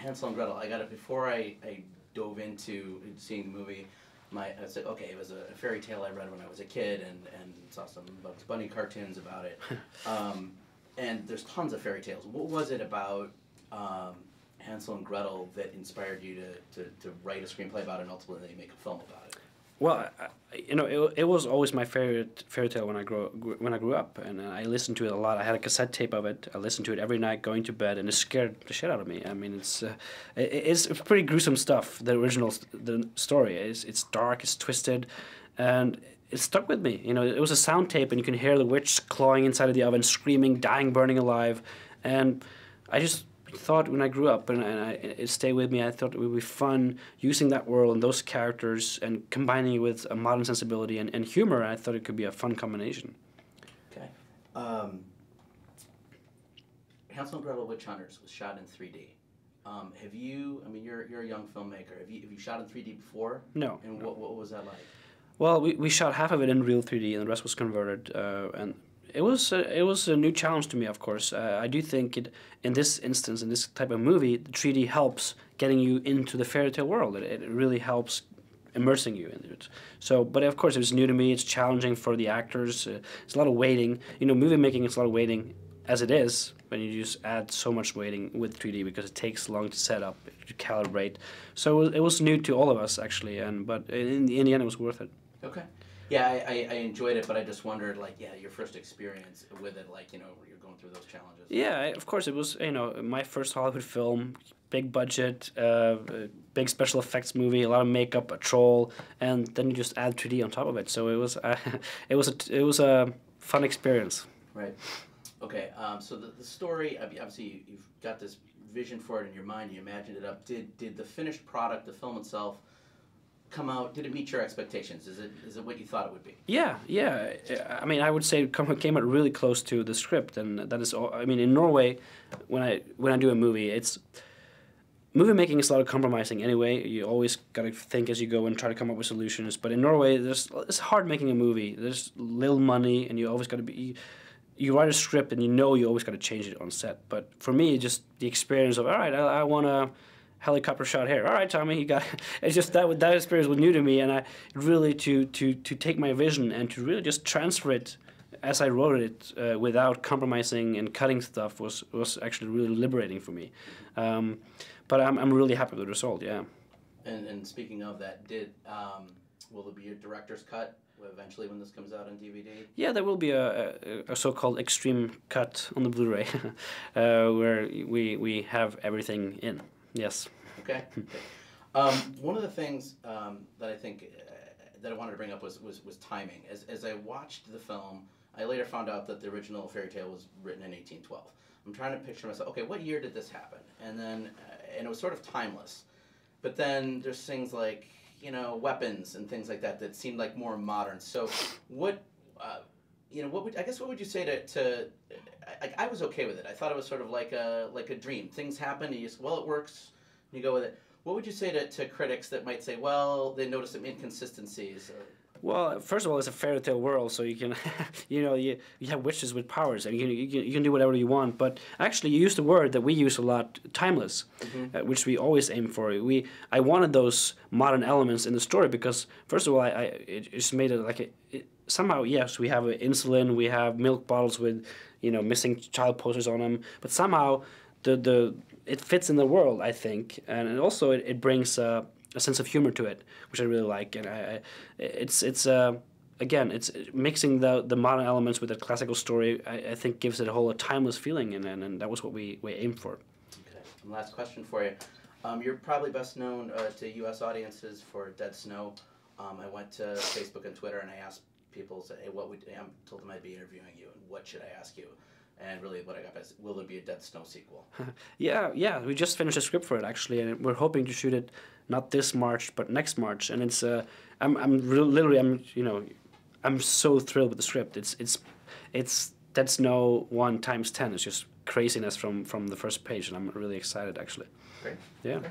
Hansel and Gretel. I got it before I dove into seeing the movie. I said, okay, it was a fairy tale I read when I was a kid, and saw some Bugs Bunny cartoons about it. And there's tons of fairy tales. What was it about Hansel and Gretel that inspired you to write a screenplay about it and ultimately make a film about it? Well, it was always my favorite fairy tale when I grew up, and I listened to it a lot. I had a cassette tape of it. I listened to it every night going to bed, and it scared the shit out of me. I mean, it's pretty gruesome stuff. The story it's dark, it's twisted, and it stuck with me. It was a sound tape, and you can hear the witch clawing inside of the oven, screaming, dying, burning alive, and I just thought when I grew up, and it stayed with me, I thought it would be fun using that world and those characters and combining it with a modern sensibility and humor. I thought it could be a fun combination. Okay. Hansel and Gretel Witch Hunters was shot in 3D. Have you, I mean, you're a young filmmaker, have you shot in 3D before? No. And no. What was that like? Well, we shot half of it in real 3D and the rest was converted, and it was a new challenge to me, of course. I do think in this instance, in this type of movie, the 3D helps getting you into the fairy tale world. It really helps immersing you in it. So, but of course, it was new to me. It's challenging for the actors. It's a lot of waiting. Movie making is a lot of waiting as it is, when you just add so much waiting with 3D because it takes long to set up, to calibrate. So it was new to all of us, actually, but in the end, it was worth it. Okay. Yeah, I enjoyed it, but I just wondered, your first experience with it, you're going through those challenges. Yeah, of course, it was, my first Hollywood film, big budget, big special effects movie, a lot of makeup, a troll, and then you just add 3D on top of it. So it was, it was a fun experience. Right. Okay. So the story, obviously, you've got this vision for it in your mind. You imagined it up. Did the finished product, the film itself, come out? Did it meet your expectations? Is it what you thought it would be? Yeah. I mean, I would say it came out really close to the script, and that is all. I mean, in Norway, when I do a movie, movie making is a lot of compromising anyway. You always gotta think as you go and try to come up with solutions. But in Norway, it's hard making a movie. There's little money, and you always gotta be. You write a script, and you always gotta change it on set. But for me, just the experience of, all right, I want a helicopter shot here. All right, Tommy, you got it. It's just that experience was new to me, and I really to take my vision and to really just transfer it as I wrote it without compromising and cutting stuff was actually really liberating for me. But I'm really happy with the result. Yeah. And speaking of that, will there be a director's cut eventually when this comes out on DVD? Yeah, there will be a so-called extreme cut on the Blu-ray where we have everything in. Yes. Okay. One of the things that I think that I wanted to bring up was timing. As I watched the film, I later found out that the original fairy tale was written in 1812. I'm trying to picture myself. Okay, what year did this happen? And then and it was sort of timeless. But then there's things like weapons and things like that seemed like more modern. So what what would you say to I was okay with it. I thought it was sort of like a dream. Things happen, and you just, it works, and you go with it. What would you say to critics that might say, well, they notice some inconsistencies? Well, first of all, it's a fairy tale world, so you can, you have witches with powers, and you can do whatever you want. But actually, you use the word that we use a lot, timeless, which we always aim for. I wanted those modern elements in the story because, first of all, it just made it like somehow, yes, we have insulin, we have milk bottles with, missing child posters on them, but somehow it fits in the world, I think, and also it brings a sense of humor to it, which I really like, and again, it's mixing the modern elements with the classical story. I think gives it a timeless feeling, and that was what we aimed for. Okay. And last question for you. You're probably best known to U.S. audiences for Dead Snow. I went to Facebook and Twitter and I asked people, hey, I told them I'd be interviewing you, and what should I ask you? And really what I got is, will there be a Dead Snow sequel? Yeah, we just finished a script for it, actually, and we're hoping to shoot it not this March, but next March. And it's, I'm so thrilled with the script. It's Dead Snow 1 × 10. It's just craziness from the first page, and I'm really excited, actually. Great. Yeah. Okay.